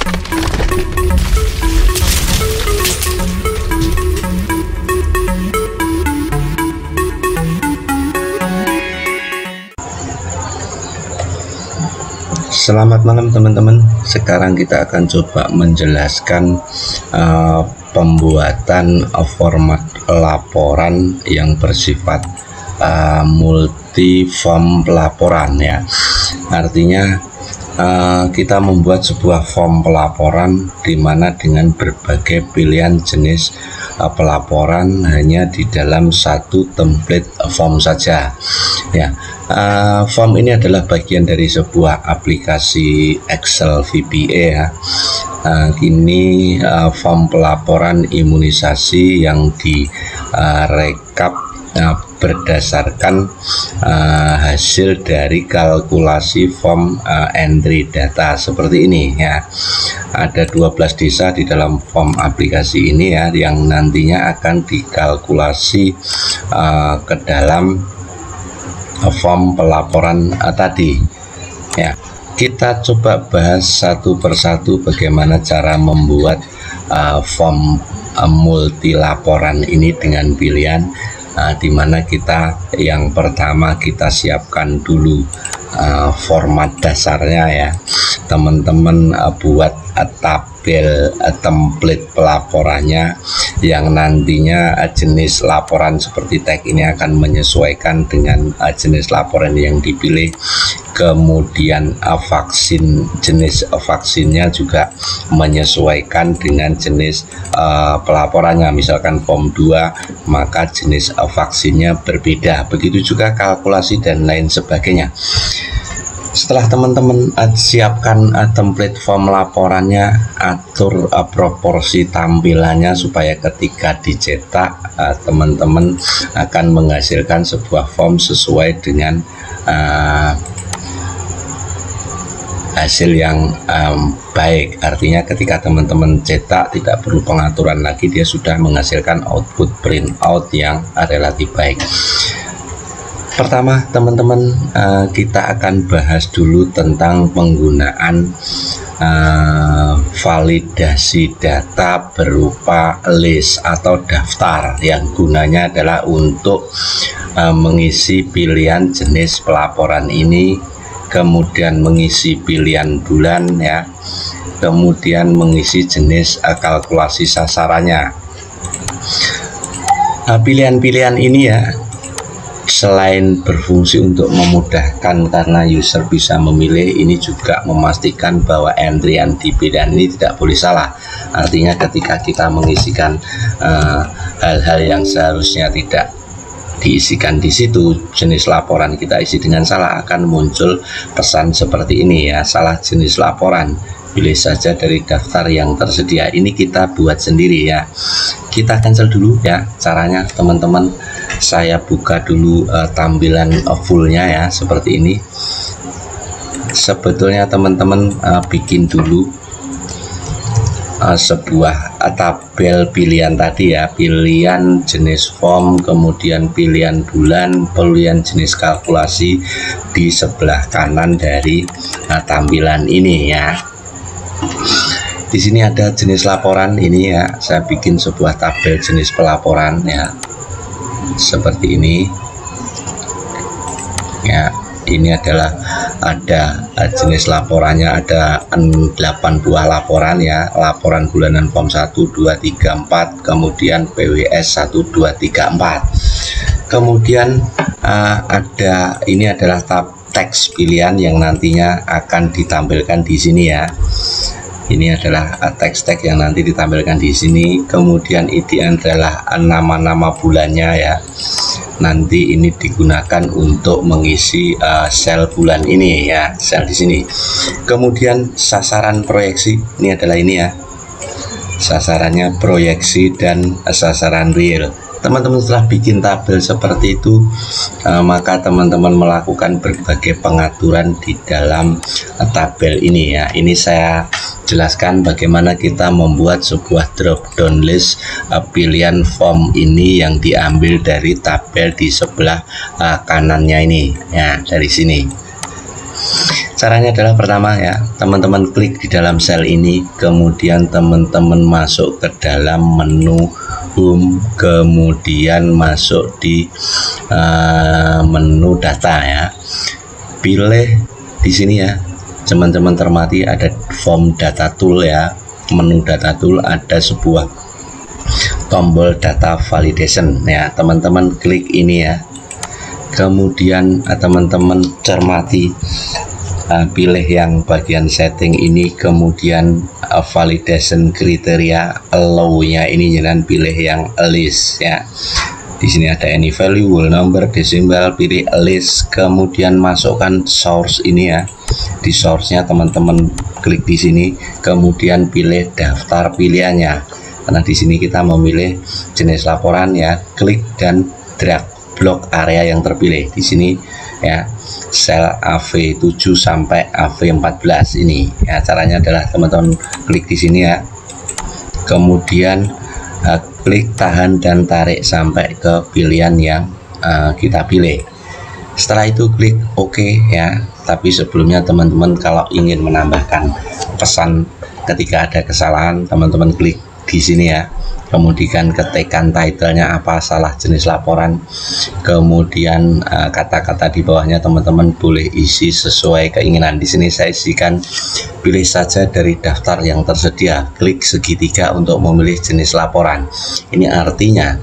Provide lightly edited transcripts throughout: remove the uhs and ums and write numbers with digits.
Selamat malam teman-teman. Sekarang kita akan coba menjelaskan pembuatan format laporan yang bersifat multi form pelaporan ya. Artinya kita membuat sebuah form pelaporan di mana dengan berbagai pilihan jenis pelaporan hanya di dalam satu template form saja ya. Form ini adalah bagian dari sebuah aplikasi Excel VBA ya. Kini form pelaporan imunisasi yang direkap berdasarkan hasil dari kalkulasi form entry data seperti ini ya. Ada 12 desa di dalam form aplikasi ini ya, yang nantinya akan dikalkulasi ke dalam form pelaporan tadi ya. Kita coba bahas satu persatu bagaimana cara membuat form multi laporan ini dengan pilihan dimana kita yang pertama kita siapkan dulu format dasarnya ya. Teman-teman buat tabel template pelaporannya yang nantinya jenis laporan seperti tag ini akan menyesuaikan dengan jenis laporan yang dipilih. Kemudian jenis vaksinnya juga menyesuaikan dengan jenis pelaporannya. Misalkan form 2 maka jenis vaksinnya berbeda, begitu juga kalkulasi dan lain sebagainya. Setelah teman-teman siapkan template form laporannya, atur proporsi tampilannya supaya ketika dicetak teman-teman akan menghasilkan sebuah form sesuai dengan hasil yang baik. Artinya ketika teman-teman cetak tidak perlu pengaturan lagi, dia sudah menghasilkan output printout yang relatif baik. Pertama teman-teman kita akan bahas dulu tentang penggunaan validasi data berupa list atau daftar yang gunanya adalah untuk mengisi pilihan jenis pelaporan ini, kemudian mengisi pilihan bulan ya, kemudian mengisi jenis kalkulasi sasarannya. Pilihan-pilihan ini ya, selain berfungsi untuk memudahkan karena user bisa memilih, ini juga memastikan bahwa entry yang dipilih ini tidak boleh salah. Artinya ketika kita mengisikan hal-hal yang seharusnya tidak diisikan di situ, jenis laporan kita isi dengan salah, akan muncul pesan seperti ini ya, salah jenis laporan, pilih saja dari daftar yang tersedia. Ini kita buat sendiri ya. Kita cancel dulu ya caranya teman-teman. Saya buka dulu tampilan fullnya ya, seperti ini. Sebetulnya teman-teman bikin dulu sebuah tabel pilihan tadi ya, pilihan jenis form, kemudian pilihan bulan, pilihan jenis kalkulasi di sebelah kanan dari tampilan ini ya. Di sini ada jenis laporan ini ya, saya bikin sebuah tabel jenis pelaporan ya, seperti ini ya. Ini adalah ada jenis laporannya, ada 8 buah laporan ya, laporan bulanan form 1, 2, 3, 4, kemudian PWS 1, 2, 3, 4. Kemudian ada, ini adalah teks pilihan yang nantinya akan ditampilkan di sini ya. Ini adalah teks-teks yang nanti ditampilkan di sini. Kemudian ini adalah nama-nama bulannya ya. Nanti ini digunakan untuk mengisi sel bulan ini ya, sel di sini. Kemudian sasaran proyeksi, ini adalah ini ya. Sasarannya proyeksi dan sasaran real. Teman-teman setelah bikin tabel seperti itu, maka teman-teman melakukan berbagai pengaturan di dalam tabel ini ya. Ini saya jelaskan bagaimana kita membuat sebuah drop down list pilihan form ini yang diambil dari tabel di sebelah kanannya ini ya, dari sini. Caranya adalah pertama ya, teman-teman klik di dalam sel ini, kemudian teman-teman masuk ke dalam menu home, kemudian masuk di menu data ya. Pilih di sini ya, teman-teman termati ada form data tool ya. Menu data tool ada sebuah tombol data validation ya, teman-teman klik ini ya. Kemudian teman-teman cermati, pilih yang bagian setting ini, kemudian validation kriteria allow-nya ini, jangan pilih yang list ya. Di sini ada any value, whole number, decimal, pilih list, kemudian masukkan source ini ya. Di source-nya teman-teman klik di sini, kemudian pilih daftar pilihannya. Karena di sini kita memilih jenis laporan ya, klik dan drag blok area yang terpilih di sini ya, sel AV7 sampai AV14 ini ya. Caranya adalah teman-teman klik di sini ya, kemudian klik tahan dan tarik sampai ke pilihan yang kita pilih. Setelah itu klik OK ya. Tapi sebelumnya teman-teman kalau ingin menambahkan pesan ketika ada kesalahan, teman-teman klik di sini ya. Kemudian ketikkan title-nya apa, salah jenis laporan, kemudian kata-kata di bawahnya teman-teman boleh isi sesuai keinginan. Di sini saya isikan pilih saja dari daftar yang tersedia, klik segitiga untuk memilih jenis laporan. Ini artinya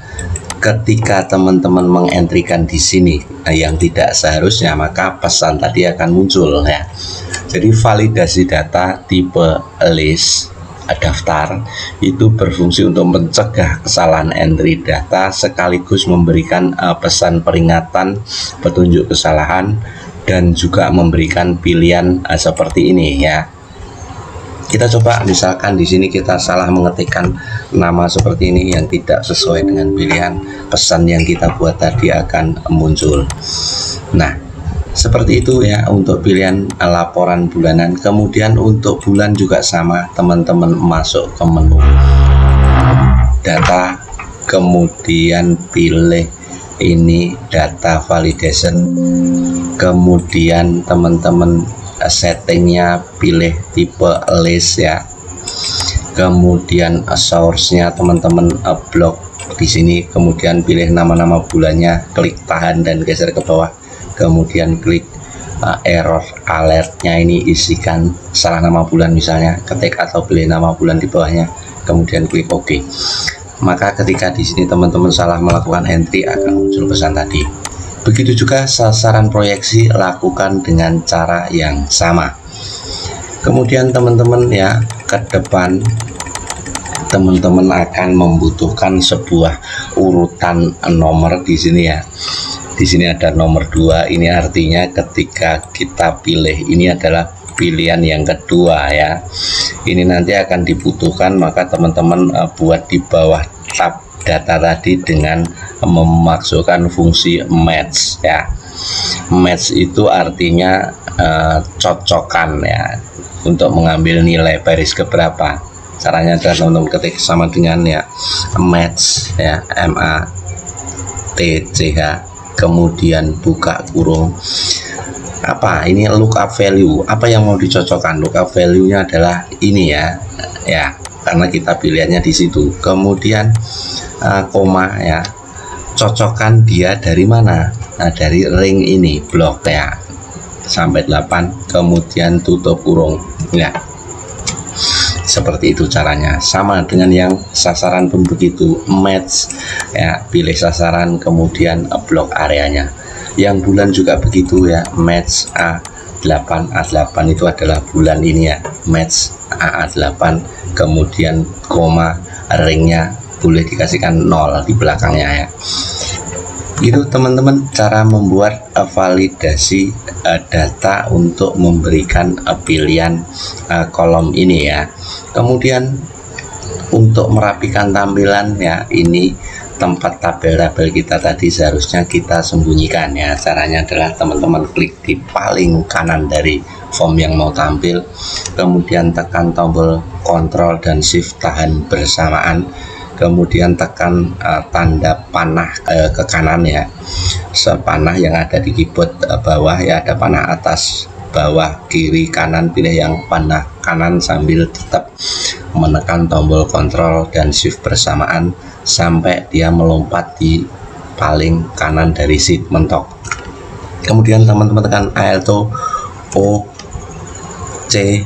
ketika teman-teman mengentrikan di sini yang tidak seharusnya, maka pesan tadi akan muncul ya. Jadi validasi data tipe list daftar itu berfungsi untuk mencegah kesalahan entry data sekaligus memberikan pesan peringatan, petunjuk kesalahan, dan juga memberikan pilihan seperti ini ya. Kita coba misalkan di sini kita salah mengetikkan nama seperti ini yang tidak sesuai dengan pilihan, pesan yang kita buat tadi akan muncul. Nah, seperti itu ya untuk pilihan laporan bulanan. Kemudian untuk bulan juga sama, teman-teman masuk ke menu data, kemudian pilih ini data validation, kemudian teman-teman settingnya pilih tipe list ya, kemudian source-nya teman-teman blok di sini, kemudian pilih nama-nama bulannya, klik tahan dan geser ke bawah, kemudian klik error alert-nya ini, isikan salah nama bulan misalnya, ketik atau pilih nama bulan di bawahnya, kemudian klik OK. Maka ketika di sini teman-teman salah melakukan entry akan muncul pesan tadi. Begitu juga sasaran proyeksi, lakukan dengan cara yang sama. Kemudian teman-teman ya, ke depan teman-teman akan membutuhkan sebuah urutan nomor di sini ya. Di sini ada nomor 2, ini artinya ketika kita pilih ini adalah pilihan yang kedua ya. Ini nanti akan dibutuhkan, maka teman-teman buat di bawah tab data tadi dengan memasukkan fungsi match ya. Match itu artinya cocokkan ya, untuk mengambil nilai baris keberapa. Caranya adalah teman-teman ketik sama dengan ya match ya, MATCH, kemudian buka kurung. Apa ini lookup value, apa yang mau dicocokkan? Lookup value-nya adalah ini ya, karena kita pilihannya di situ. Kemudian koma ya, cocokkan dia dari mana? Nah, dari ring ini, blok ya, sampai 8, kemudian tutup kurung ya. Seperti itu caranya. Sama dengan yang sasaran pun begitu, match ya, pilih sasaran kemudian blok areanya. Yang bulan juga begitu ya, match A8, A8 itu adalah bulan ini ya, match AA8, kemudian koma, ringnya boleh dikasihkan 0 di belakangnya ya. Itu teman-teman cara membuat validasi data untuk memberikan pilihan kolom ini ya. Kemudian untuk merapikan tampilan ya, ini tempat tabel-tabel kita tadi seharusnya kita sembunyikan ya. Caranya adalah teman-teman klik di paling kanan dari form yang mau tampil, kemudian tekan tombol Ctrl dan Shift tahan bersamaan, kemudian tekan tanda panah ke kanan ya, sepanah yang ada di keyboard bawah ya, ada panah atas bawah, kiri, kanan, pilih yang panah kanan sambil tetap menekan tombol kontrol dan shift bersamaan sampai dia melompat di paling kanan dari seat mentok. Kemudian teman-teman tekan Alt O C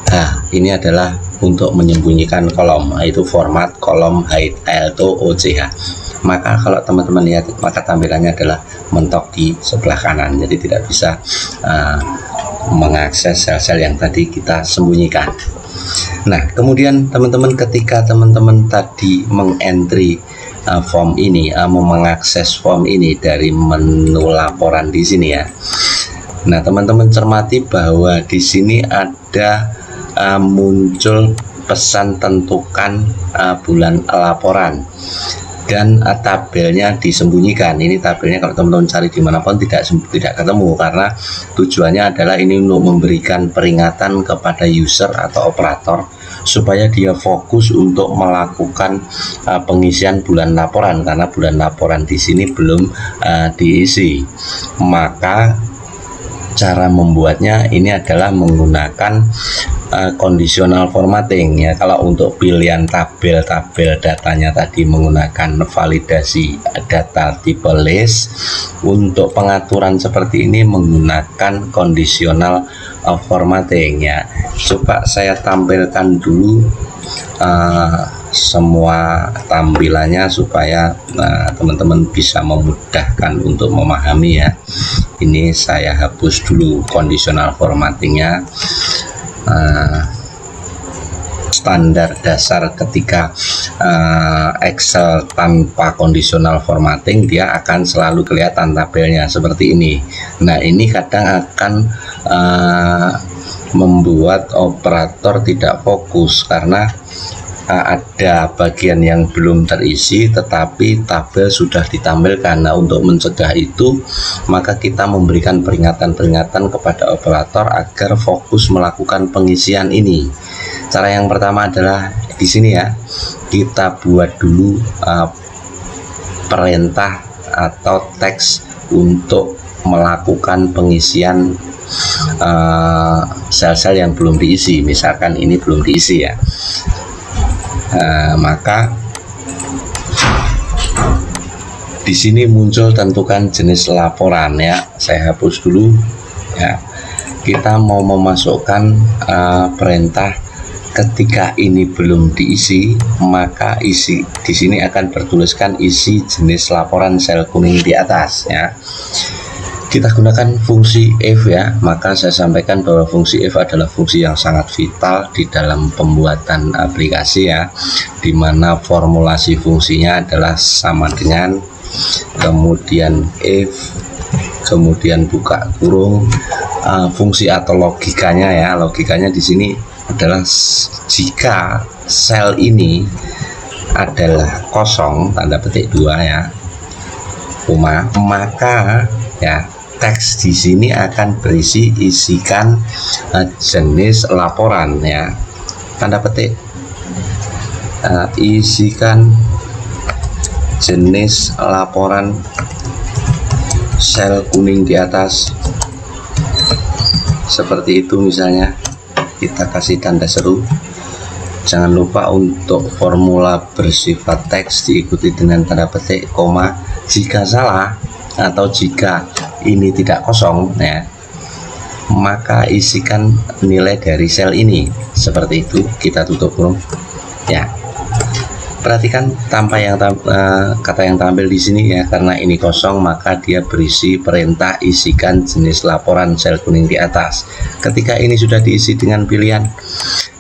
H, ini adalah untuk menyembunyikan kolom, yaitu format kolom hide, Alt O C H. Maka kalau teman-teman lihat, maka tampilannya adalah mentok di sebelah kanan, jadi tidak bisa mengakses sel-sel yang tadi kita sembunyikan. Nah, kemudian teman-teman ketika teman-teman tadi mengentry form ini, mengakses form ini dari menu laporan di sini ya. Nah, teman-teman cermati bahwa di sini ada muncul pesan tentukan bulan laporan dan tabelnya disembunyikan. Ini tabelnya kalau teman-teman cari dimanapun tidak ketemu, karena tujuannya adalah ini untuk memberikan peringatan kepada user atau operator supaya dia fokus untuk melakukan pengisian bulan laporan, karena bulan laporan di sini belum diisi. Maka cara membuatnya ini adalah menggunakan conditional formatting ya. Kalau untuk pilihan tabel-tabel datanya tadi menggunakan validasi data tipe list, untuk pengaturan seperti ini menggunakan conditional formatting ya. Coba saya tampilkan dulu semua tampilannya supaya teman-teman bisa memudahkan untuk memahami ya. Ini saya hapus dulu conditional formattingnya. Standar dasar ketika Excel tanpa conditional formatting, dia akan selalu kelihatan tabelnya seperti ini. Nah, ini kadang akan membuat operator tidak fokus karena ada bagian yang belum terisi tetapi tabel sudah ditampilkan. Nah, untuk mencegah itu maka kita memberikan peringatan-peringatan kepada operator agar fokus melakukan pengisian ini. Cara yang pertama adalah di sini ya, kita buat dulu perintah atau teks untuk melakukan pengisian sel-sel yang belum diisi. Misalkan ini belum diisi ya. Maka di sini muncul tentukan jenis laporan ya. Saya hapus dulu ya. Kita mau memasukkan perintah ketika ini belum diisi, maka isi di sini akan bertuliskan isi jenis laporan sel kuning di atas ya. Kita gunakan fungsi if ya. Maka saya sampaikan bahwa fungsi if adalah fungsi yang sangat vital di dalam pembuatan aplikasi ya, dimana formulasi fungsinya adalah sama dengan kemudian if, kemudian buka kurung, fungsi atau logikanya ya. Logikanya di sini adalah jika sel ini adalah kosong tanda petik 2 ya, maka ya teks di sini akan berisi isikan jenis laporan ya, tanda petik isikan jenis laporan sel kuning di atas seperti itu. Misalnya kita kasih tanda seru. Jangan lupa untuk formula bersifat teks diikuti dengan tanda petik koma. Jika salah atau jika ini tidak kosong ya, maka isikan nilai dari sel ini seperti itu. Kita tutup kurung ya. Perhatikan kata yang tampil di sini ya, karena ini kosong maka dia berisi perintah isikan jenis laporan sel kuning di atas. Ketika ini sudah diisi dengan pilihan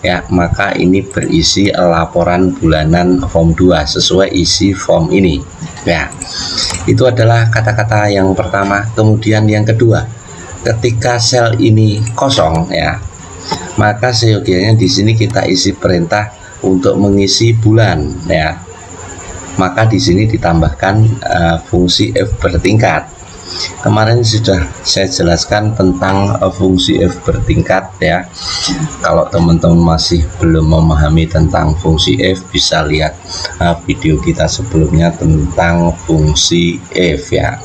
ya, maka ini berisi laporan bulanan form 2 sesuai isi form ini ya. Itu adalah kata-kata yang pertama. Kemudian yang kedua, ketika sel ini kosong ya, maka seyogianya di sini kita isi perintah untuk mengisi bulan ya. Maka di sini ditambahkan fungsi if bertingkat. Kemarin sudah saya jelaskan tentang fungsi if bertingkat ya. Kalau teman-teman masih belum memahami tentang fungsi if, bisa lihat video kita sebelumnya tentang fungsi if ya.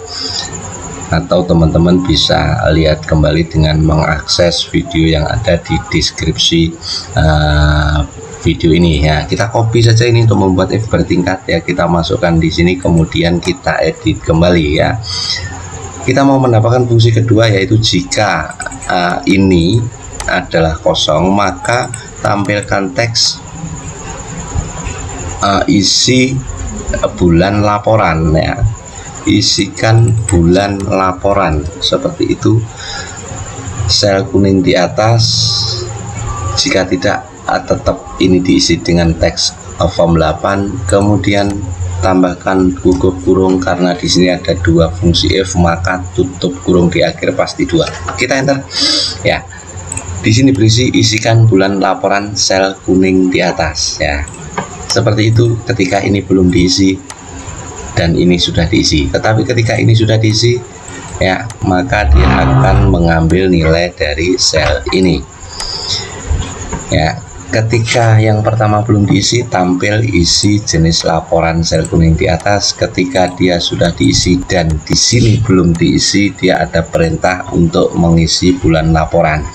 atau teman-teman bisa lihat kembali dengan mengakses video yang ada di deskripsi video ini ya. Kita copy saja ini untuk membuat if bertingkat ya, kita masukkan di sini, kemudian kita edit kembali ya. Kita mau mendapatkan fungsi kedua, yaitu jika ini adalah kosong, maka tampilkan teks isi bulan laporan ya, isikan bulan laporan seperti itu, sel kuning di atas. Jika tidak, tetap ini diisi dengan teks form 8, kemudian tambahkan gugur kurung, karena di sini ada dua fungsi if, maka tutup kurung di akhir pasti 2. Kita enter ya. Di sini berisi isikan bulan laporan sel kuning di atas ya. Seperti itu ketika ini belum diisi dan ini sudah diisi. Tetapi ketika ini sudah diisi ya, maka dia akan mengambil nilai dari sel ini ya. Ketika yang pertama belum diisi, tampil isi jenis laporan sel kuning di atas. Ketika dia sudah diisi dan di sini belum diisi, dia ada perintah untuk mengisi bulan laporan.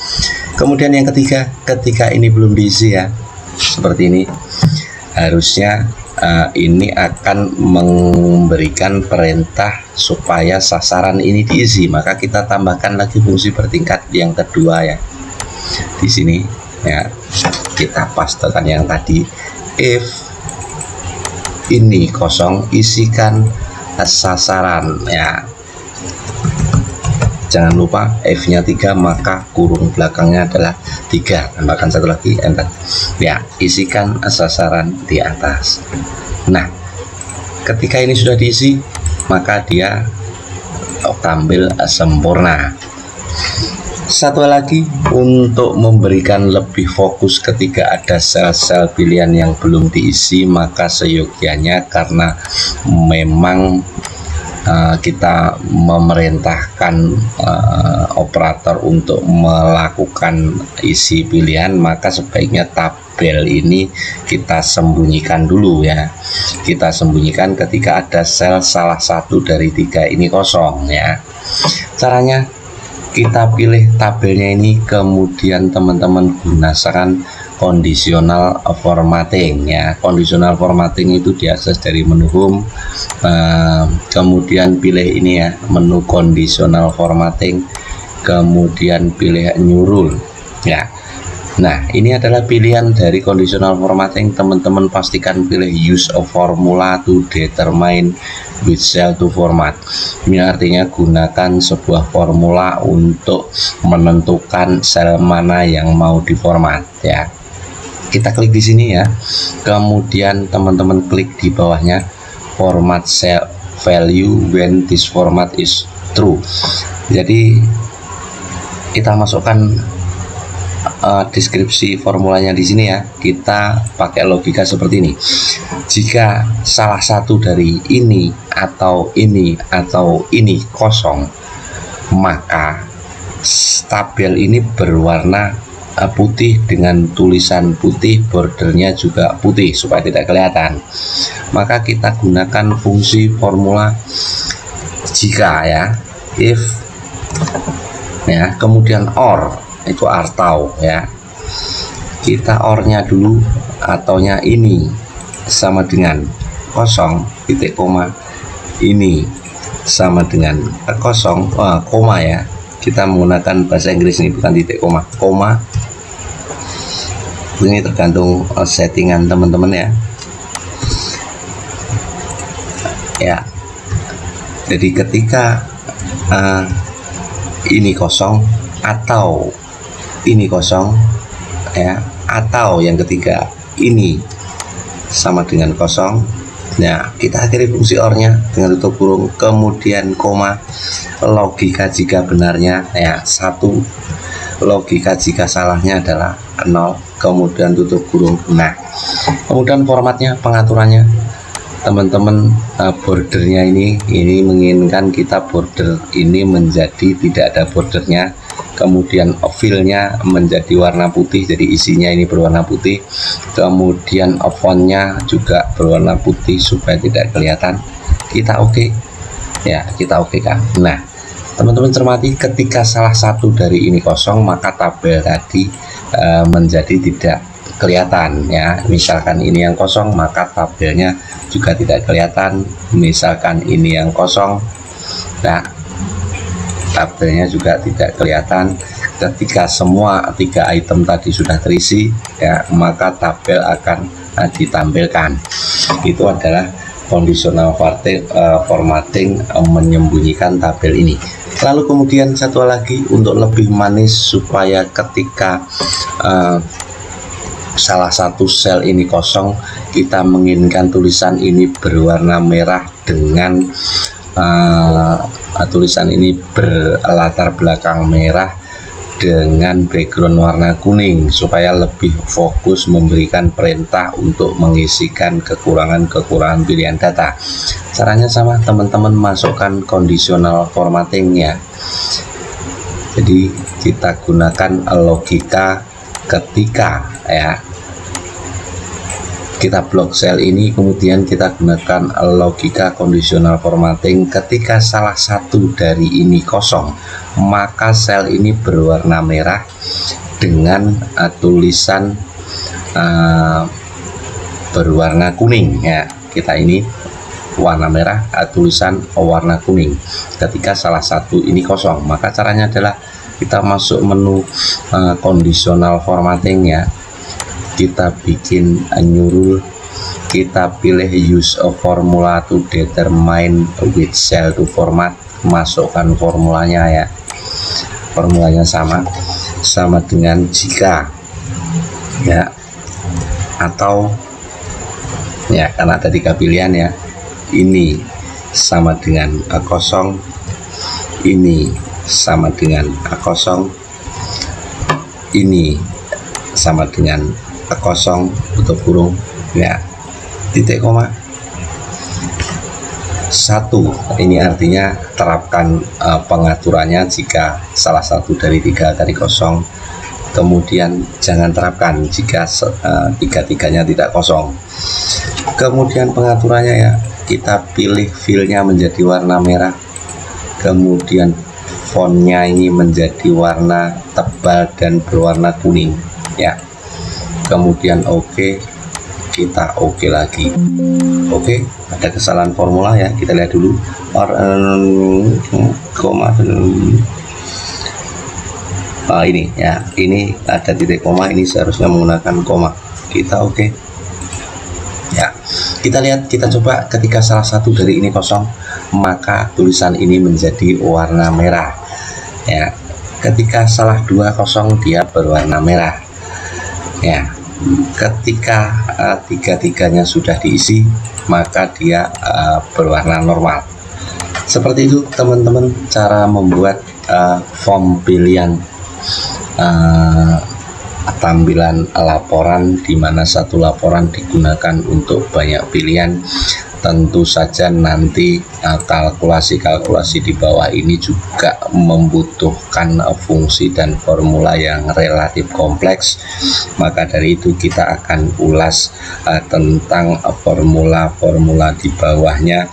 Kemudian yang ketiga, ketika ini belum diisi ya, seperti ini, harusnya ini akan memberikan perintah supaya sasaran ini diisi. Maka kita tambahkan lagi fungsi bertingkat yang kedua ya, di sini ya. Kita pastekan yang tadi, if ini kosong, isikan sasaran ya. Jangan lupa if nya 3, maka kurung belakangnya adalah 3. Tambahkan satu lagi, enter ya, isikan sasaran di atas. Nah, ketika ini sudah diisi, maka dia tampil sempurna. Satu lagi, untuk memberikan lebih fokus ketika ada sel-sel pilihan yang belum diisi, maka seyogianya, karena memang kita memerintahkan operator untuk melakukan isi pilihan, maka sebaiknya tabel ini kita sembunyikan dulu ya. Kita sembunyikan ketika ada sel salah satu dari 3 ini kosong ya. Caranya, kita pilih tabelnya ini, kemudian teman-teman gunakan conditional formatting ya. Conditional formatting itu diakses dari menu home, kemudian pilih ini ya, menu conditional formatting, kemudian pilih new rule ya. Nah, ini adalah pilihan dari conditional formatting. Teman-teman pastikan pilih use a formula to determine which cell to format. Ini artinya gunakan sebuah formula untuk menentukan sel mana yang mau diformat ya. Kita klik di sini ya. Kemudian teman-teman klik di bawahnya format cell value when this format is true. Jadi kita masukkan deskripsi formulanya di sini ya. Kita pakai logika seperti ini. Jika salah satu dari ini atau ini kosong, maka tabel ini berwarna putih dengan tulisan putih, bordernya juga putih supaya tidak kelihatan. Maka kita gunakan fungsi formula jika ya, if ya, kemudian or, itu atau ya. Kita or-nya dulu, ataunya ini sama dengan kosong, titik koma, ini sama dengan kosong, koma ya. Kita menggunakan bahasa Inggris ini, bukan titik koma, koma. Ini tergantung settingan teman-teman ya. Ya, jadi ketika ini kosong atau ini kosong ya, atau yang ketiga ini sama dengan kosong, nah kita akhiri fungsi or-nya dengan tutup kurung, kemudian koma, logika jika benarnya ya 1, logika jika salahnya adalah 0, kemudian tutup kurung. Nah, kemudian formatnya, pengaturannya teman-teman, bordernya ini menginginkan kita border ini menjadi tidak ada bordernya, kemudian fill-nya menjadi warna putih, jadi isinya ini berwarna putih, kemudian font-nya juga berwarna putih supaya tidak kelihatan. Kita oke ya, kita oke kan. Nah, Teman-teman cermati, ketika salah satu dari ini kosong, maka tabel tadi menjadi tidak kelihatan ya. Misalkan ini yang kosong, maka tabelnya juga tidak kelihatan. Misalkan ini yang kosong, nah tabelnya juga tidak kelihatan. Ketika semua 3 item tadi sudah terisi ya, maka tabel akan ditampilkan. Itu adalah conditional formatting menyembunyikan tabel ini. Lalu kemudian satu lagi untuk lebih manis, supaya ketika salah satu sel ini kosong, kita menginginkan tulisan ini berwarna merah dengan tulisan ini berlatar belakang merah dengan background warna kuning, supaya lebih fokus memberikan perintah untuk mengisikan kekurangan pilihan data. Caranya sama, teman-teman masukkan conditional formatting ya. Jadi kita gunakan logika ketika ya kita blok sel ini, kemudian kita gunakan logika conditional formatting. Ketika salah satu dari ini kosong, maka sel ini berwarna merah dengan tulisan berwarna kuning ya. Kita ini warna merah, tulisan warna kuning. Ketika salah satu ini kosong, maka caranya adalah kita masuk menu conditional formatting ya. Kita bikin new rule, kita pilih use a formula to determine which cell to format. Masukkan formulanya ya. Formulanya sama dengan jika ya, atau ya, karena ada 3 pilihan ya. Ini sama dengan kosong, ini sama dengan kosong, ini sama dengan kosong tutup kurung ya, titik koma 1. Ini artinya terapkan pengaturannya jika salah satu dari 3 tadi kosong. Kemudian jangan terapkan jika 3-tiganya tidak kosong. Kemudian pengaturannya ya, kita pilih fillnya menjadi warna merah, kemudian fontnya ini menjadi warna tebal dan berwarna kuning ya. Kemudian oke, kita oke lagi. Oke, ada kesalahan formula ya, kita lihat dulu. Koma ini ya, ini ada titik koma, ini seharusnya menggunakan koma. Kita oke ya. Kita lihat, kita coba ketika salah satu dari ini kosong, maka tulisan ini menjadi warna merah ya. Ketika salah 2 kosong, dia berwarna merah ya. Ketika 3-tiganya sudah diisi, maka dia berwarna normal. Seperti itu teman-teman cara membuat form pilihan tampilan laporan, di mana satu laporan digunakan untuk banyak pilihan. Tentu saja nanti kalkulasi-kalkulasi di bawah ini juga membutuhkan fungsi dan formula yang relatif kompleks. Maka dari itu kita akan ulas tentang formula-formula di bawahnya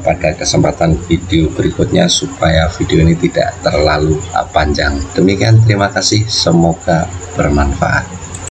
pada kesempatan video berikutnya, supaya video ini tidak terlalu panjang. Demikian, terima kasih, semoga bermanfaat.